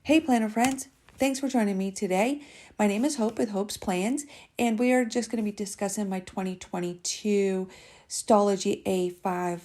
Hey planner friends, thanks for joining me today. My name is Hope with Hope's Plans, and we are just going to be discussing my 2022 Stalogy A5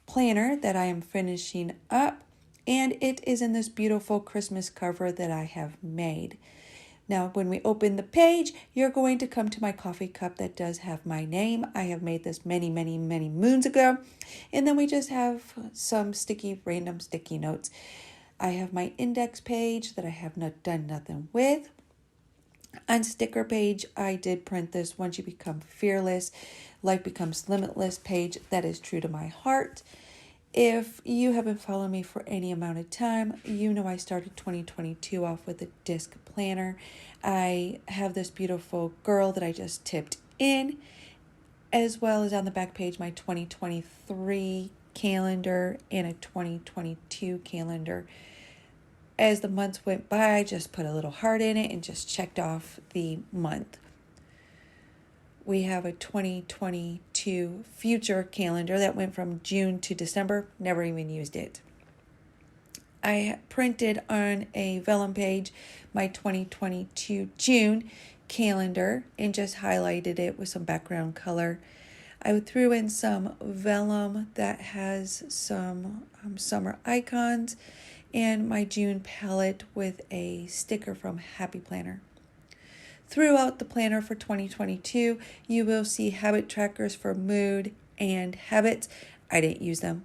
planner that I am finishing up, and it is in this beautiful Christmas cover that I have made. Now, when we open the page, you're going to come to my coffee cup that does have my name. I have made this many moons ago, and then we just have some random sticky notes. I have my index page that I have not done nothing with. On sticker page, I did print this Once You Become Fearless, Life Becomes Limitless page. That is true to my heart. If you have been following me for any amount of time, you know I started 2022 off with a disc planner. I have this beautiful girl that I just tipped in, as well as on the back page my 2023 calendar and a 2022 calendar. As the months went by, I just put a little heart in it and just checked off the month. We have a 2022 future calendar that went from June to December. Never even used it. I printed on a vellum page my 2022 June calendar and just highlighted it with some background color. I threw in some vellum that has some summer icons and my June palette with a sticker from Happy Planner. Throughout the planner for 2022, you will see habit trackers for mood and habits. I didn't use them.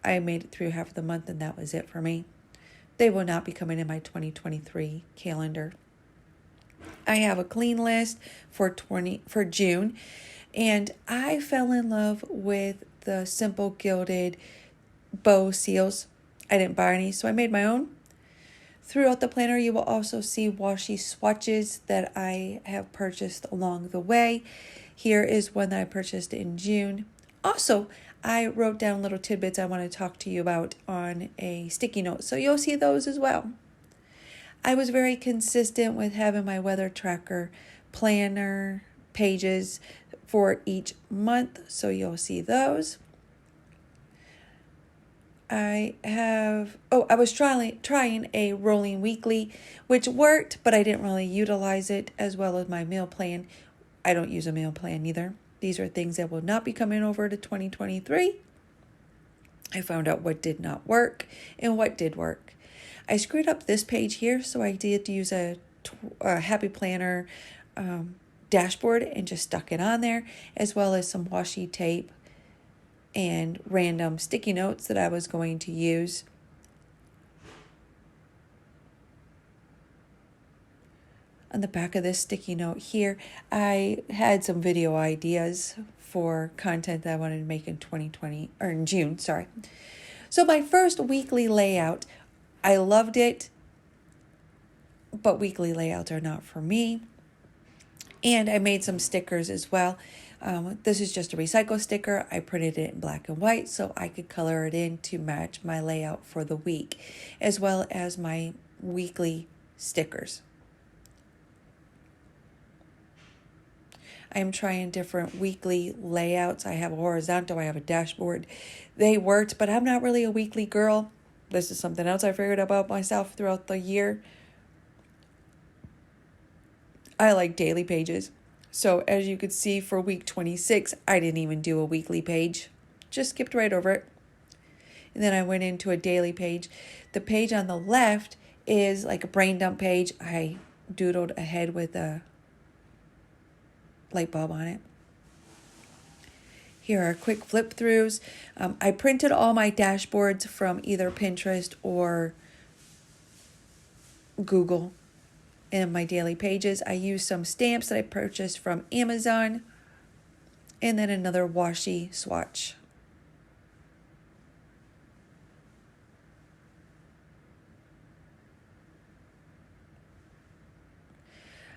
I made it through half of the month and that was it for me. They will not be coming in my 2023 calendar. I have a clean list for June, and I fell in love with the simple gilded bow seals. I didn't buy any, so I made my own. Throughout the planner, you will also see washi swatches that I have purchased along the way. Here is one that I purchased in June. Also, I wrote down little tidbits I want to talk to you about on a sticky note, so you'll see those as well. I was very consistent with having my weather tracker planner pages for each month, so you'll see those. I was trying a rolling weekly, which worked, but I didn't really utilize it, as well as my meal plan. I don't use a meal plan either. These are things that will not be coming over to 2023. I found out what did not work and what did work. I screwed up this page here, so I did use a Happy Planner dashboard and just stuck it on there, as well as some washi tape and random sticky notes that I was going to use. On the back of this sticky note here, I had some video ideas for content that I wanted to make in June. So my first weekly layout, I loved it, but weekly layouts are not for me. And I made some stickers as well. This is just a recycle sticker. I printed it in black and white so I could color it in to match my layout for the week, as well as my weekly stickers. I am trying different weekly layouts. I have a horizontal, I have a dashboard. They worked, but I'm not really a weekly girl. This is something else I figured about myself throughout the year. I like daily pages. So as you could see for week 26, I didn't even do a weekly page. Just skipped right over it. And then I went into a daily page. The page on the left is like a brain dump page. I doodled a head with a light bulb on it. Here are quick flip throughs. I printed all my dashboards from either Pinterest or Google. In my daily pages, I used some stamps that I purchased from Amazon, and then another washi swatch.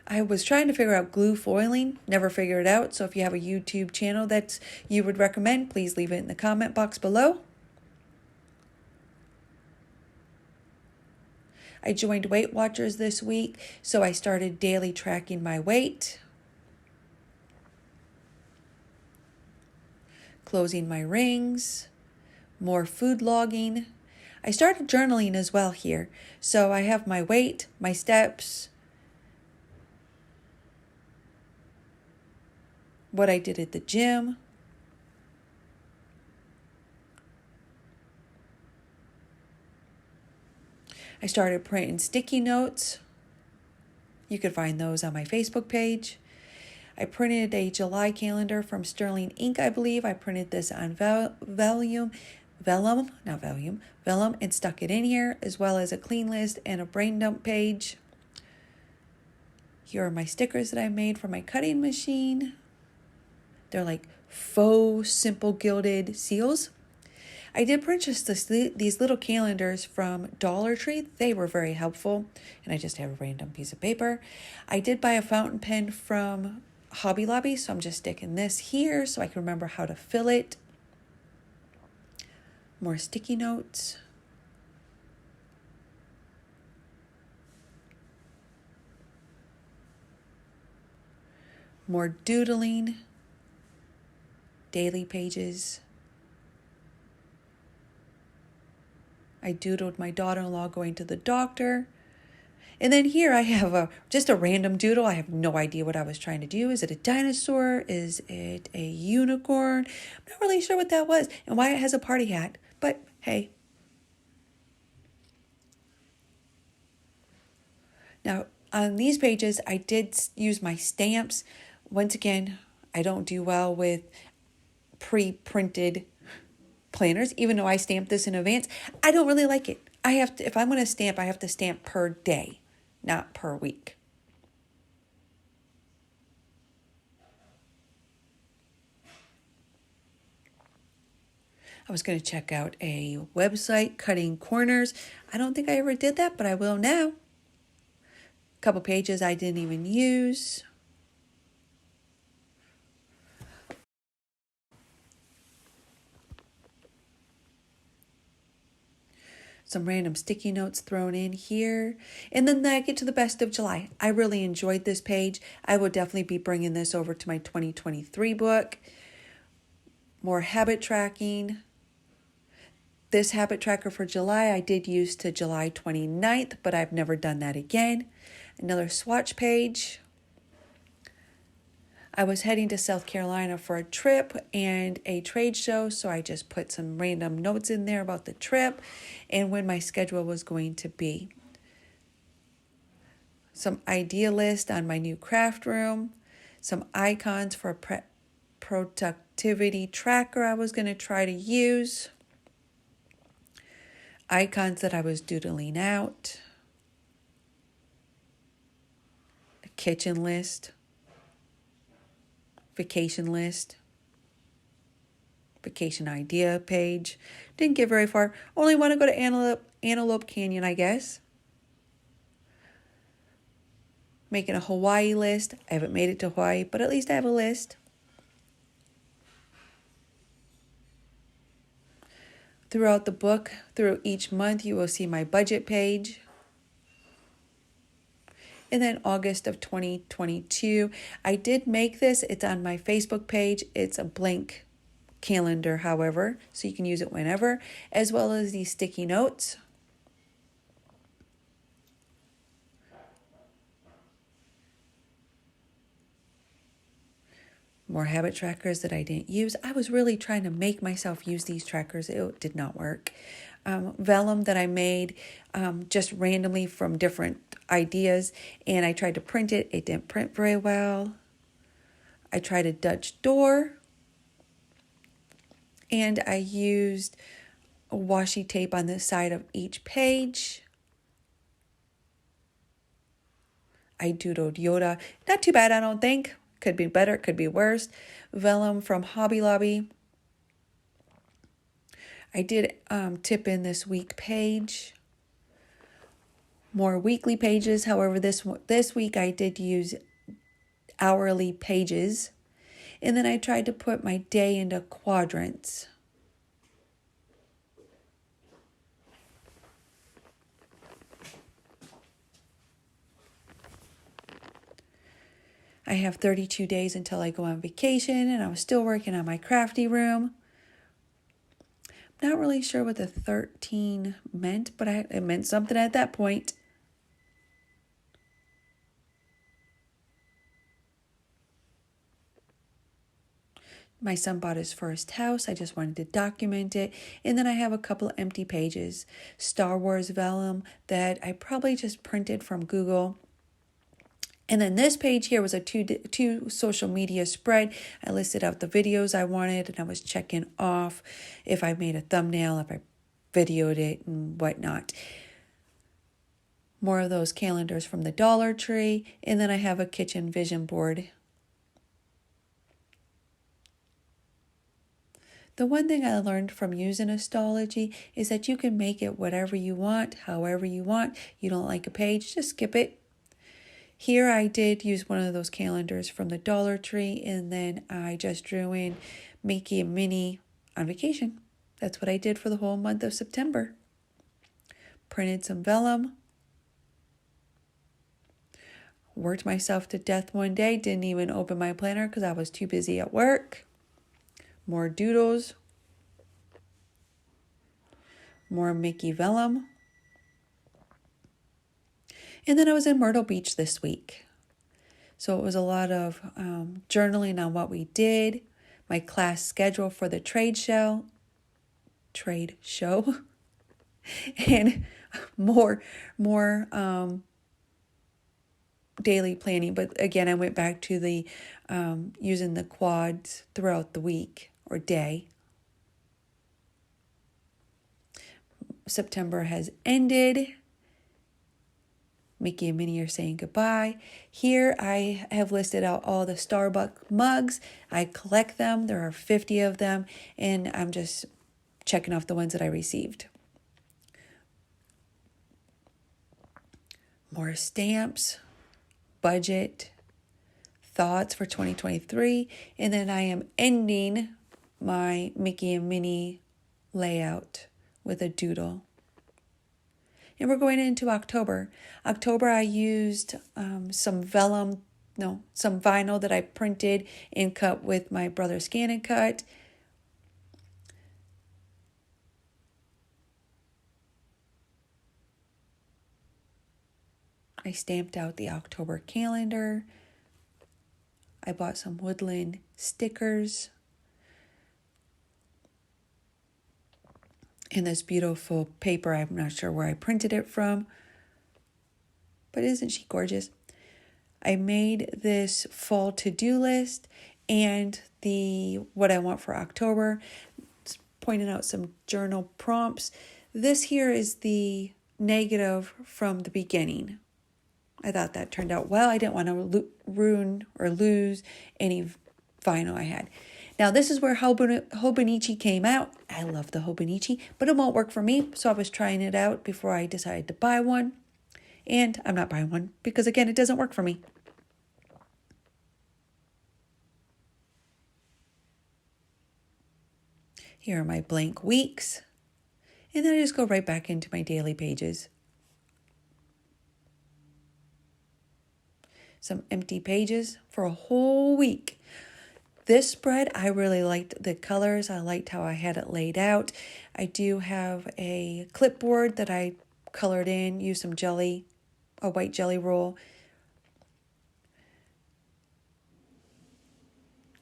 I was trying to figure out glue foiling, never figured it out. So if you have a YouTube channel that you would recommend, please leave it in the comment box below. I joined Weight Watchers this week, so I started daily tracking my weight, closing my rings, more food logging. I started journaling as well here. So I have my weight, my steps, what I did at the gym. I started printing sticky notes. You could find those on my Facebook page. I printed a July calendar from Sterling Ink, I believe. I printed this on vellum, and stuck it in here, as well as a clean list and a brain dump page. Here are my stickers that I made for my cutting machine. They're like faux simple gilded seals. I did purchase these little calendars from Dollar Tree. They were very helpful, and I just have a random piece of paper. I did buy a fountain pen from Hobby Lobby, so I'm just sticking this here so I can remember how to fill it. More sticky notes. More doodling. Daily pages. I doodled my daughter-in-law going to the doctor. And then here I have just a random doodle. I have no idea what I was trying to do. Is it a dinosaur? Is it a unicorn? I'm not really sure what that was and why it has a party hat. But hey. Now, on these pages, I did use my stamps. Once again, I don't do well with pre-printed planners, even though I stamped this in advance. I don't really like it. If I'm going to stamp, I have to stamp per day, not per week. I was going to check out a website, Cutting Corners. I don't think I ever did that, but I will now. A couple pages I didn't even use. Some random sticky notes thrown in here. And then I get to the best of July. I really enjoyed this page. I will definitely be bringing this over to my 2023 book. More habit tracking. This habit tracker for July I did use to July 29th, but I've never done that again. Another swatch page. I was heading to South Carolina for a trip and a trade show, so I just put some random notes in there about the trip and when my schedule was going to be. Some idea list on my new craft room, some icons for a productivity tracker I was going to try to use, icons that I was doodling out, a kitchen list, vacation list, vacation idea page. Didn't get very far. Only want to go to Antelope Canyon, I guess. Making a Hawaii list. I haven't made it to Hawaii, but at least I have a list. Throughout the book, through each month, you will see my budget page. And then August of 2022, I did make this. It's on my Facebook page. It's a blank calendar, however, so you can use it whenever, as well as these sticky notes. More habit trackers that I didn't use. I was really trying to make myself use these trackers. It did not work. Vellum that I made just randomly from different ideas, and I tried to print it. It didn't print very well. I tried a Dutch door, and I used a washi tape on the side of each page. I doodled Yoda. Not too bad, I don't think. Could be better, could be worse. Vellum from Hobby Lobby. I did tip in this week page. More weekly pages. However, this week I did use hourly pages. And then I tried to put my day into quadrants. I have 32 days until I go on vacation, and I was still working on my crafty room. Not really sure what the 13 meant, but it meant something at that point. My son bought his first house. I just wanted to document it. And then I have a couple of empty pages. Star Wars vellum that I probably just printed from Google. And then this page here was a two social media spread. I listed out the videos I wanted, and I was checking off if I made a thumbnail, if I videoed it, and whatnot. More of those calendars from the Dollar Tree. And then I have a kitchen vision board. The one thing I learned from using Stalogy is that you can make it whatever you want, however you want. You don't like a page, just skip it. Here I did use one of those calendars from the Dollar Tree, and then I just drew in Mickey and Minnie on vacation. That's what I did for the whole month of September. Printed some vellum. Worked myself to death one day. Didn't even open my planner because I was too busy at work. More doodles. More Mickey vellum. And then I was in Myrtle Beach this week. So it was a lot of journaling on what we did, my class schedule for the trade show, and more daily planning. But again, I went back to the using the quads throughout the week or day. September has ended. Mickey and Minnie are saying goodbye. Here I have listed out all the Starbucks mugs. I collect them. There are 50 of them, and I'm just checking off the ones that I received. More stamps, budget, thoughts for 2023, and then I am ending my Mickey and Minnie layout with a doodle. And we're going into October. October, I used some vinyl that I printed and cut with my brother's Scan and Cut. I stamped out the October calendar. I bought some woodland stickers. In this beautiful paper, I'm not sure where I printed it from, but isn't she gorgeous? I made this fall to-do list and what I want for October, pointing out some journal prompts. This here is the negative from the beginning. I thought that turned out well. I didn't want to ruin or lose any vinyl I had. Now, this is where Hobonichi came out. I love the Hobonichi, but it won't work for me, so I was trying it out before I decided to buy one. And I'm not buying one because, again, it doesn't work for me. Here are my blank weeks. And then I just go right back into my daily pages. Some empty pages for a whole week. This spread, I really liked the colors. I liked how I had it laid out. I do have a clipboard that I colored in, used some jelly, a white jelly roll.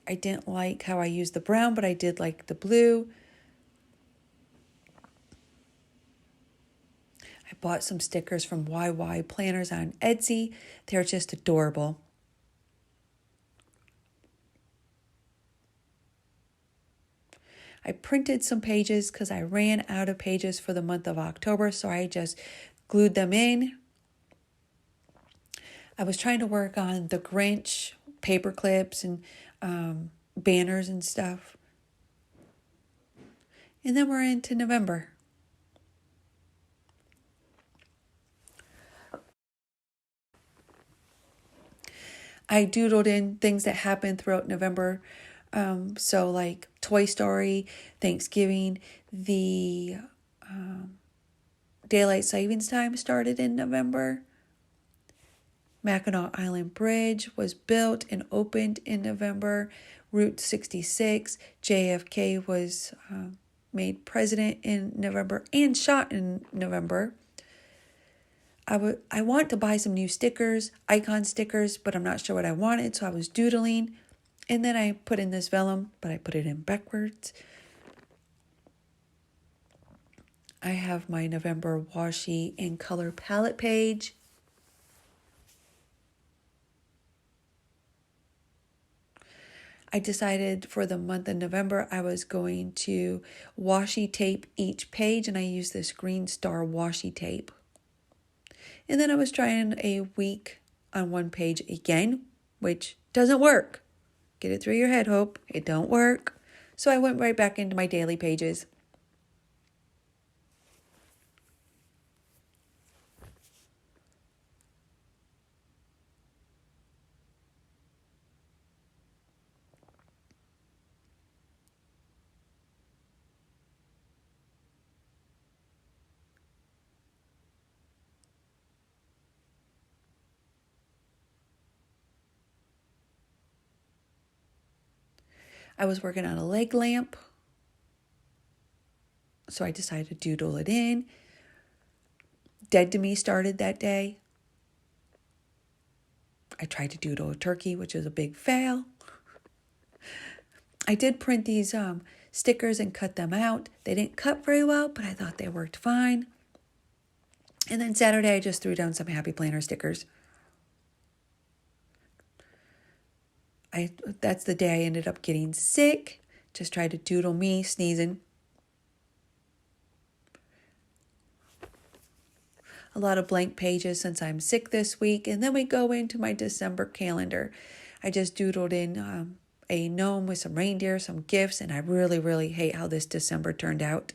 I didn't like how I used the brown, but I did like the blue. I bought some stickers from YY Planners on Etsy. They're just adorable. I printed some pages because I ran out of pages for the month of October, so I just glued them in. I was trying to work on the Grinch paper clips and banners and stuff. And then we're into November. I doodled in things that happened throughout November. So like Toy Story, Thanksgiving, the Daylight Savings Time started in November. Mackinac Island Bridge was built and opened in November. Route 66, JFK was made president in November and shot in November. I want to buy some new stickers, icon stickers, but I'm not sure what I wanted, so I was doodling. And then I put in this vellum, but I put it in backwards. I have my November washi and color palette page. I decided for the month of November I was going to washi tape each page, and I used this green star washi tape. And then I was trying a week on one page again, which doesn't work. Get it through your head, Hope. It don't work. So I went right back into my daily pages. I was working on a leg lamp, so I decided to doodle it in. Dead to Me started that day. I tried to doodle a turkey, which was a big fail. I did print these stickers and cut them out. They didn't cut very well, but I thought they worked fine. And then Saturday, I just threw down some Happy Planner stickers. That's the day I ended up getting sick. Just tried to doodle me, sneezing. A lot of blank pages since I'm sick this week. And then we go into my December calendar. I just doodled in a gnome with some reindeer, some gifts, and I really, really hate how this December turned out.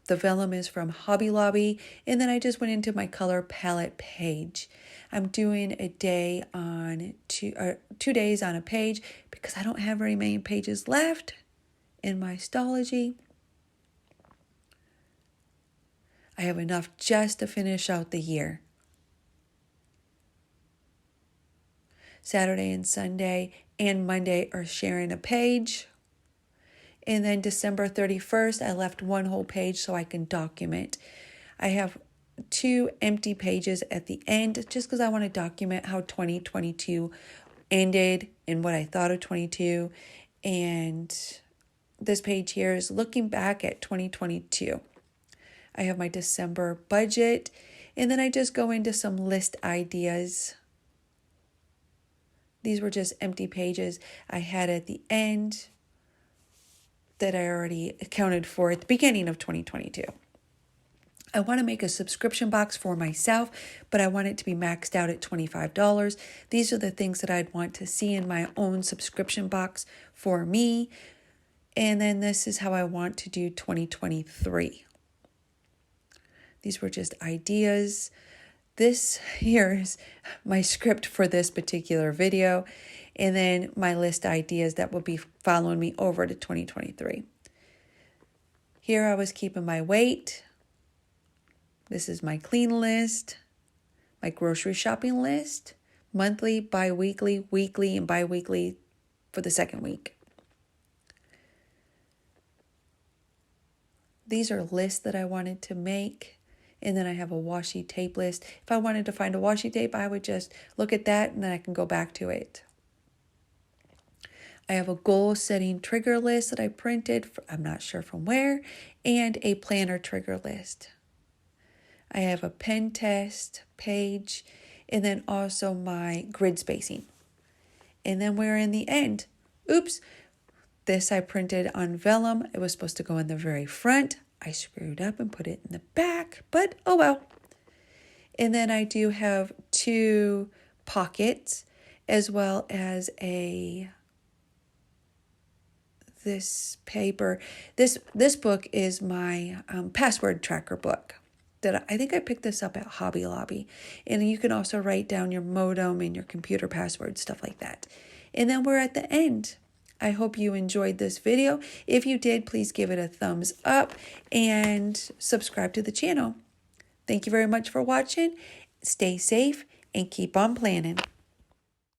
The vellum is from Hobby Lobby, and then I just went into my color palette page. I'm doing a day on 2 days on a page because I don't have very many pages left in my Stalogy. I have enough just to finish out the year. Saturday and Sunday and Monday are sharing a page. And then December 31st, I left one whole page so I can document. I have 2 empty pages at the end just because I want to document how 2022 ended and what I thought of 22. And this page here is looking back at 2022. I have my December budget, and then I just go into some list ideas. These were just empty pages I had at the end that I already accounted for at the beginning of 2022. I want to make a subscription box for myself, but I want it to be maxed out at $25. These are the things that I'd want to see in my own subscription box for me. And then this is how I want to do 2023. These were just ideas. This here is my script for this particular video. And then my list ideas that will be following me over to 2023. Here I was keeping my weight. This is my clean list, my grocery shopping list, monthly, bi-weekly, weekly, and bi-weekly for the second week. These are lists that I wanted to make. And then I have a washi tape list. If I wanted to find a washi tape, I would just look at that and then I can go back to it. I have a goal setting trigger list that I printed, I'm not sure from where, and a planner trigger list. I have a pen test page, and then also my grid spacing. And then we're in the end. Oops, this I printed on vellum. It was supposed to go in the very front. I screwed up and put it in the back, but oh well. And then I do have 2 pockets as well as this paper. This book is my password tracker book. That I think I picked this up at Hobby Lobby. And you can also write down your modem and your computer password, stuff like that. And then we're at the end. I hope you enjoyed this video. If you did, please give it a thumbs up and subscribe to the channel. Thank you very much for watching. Stay safe and keep on planning.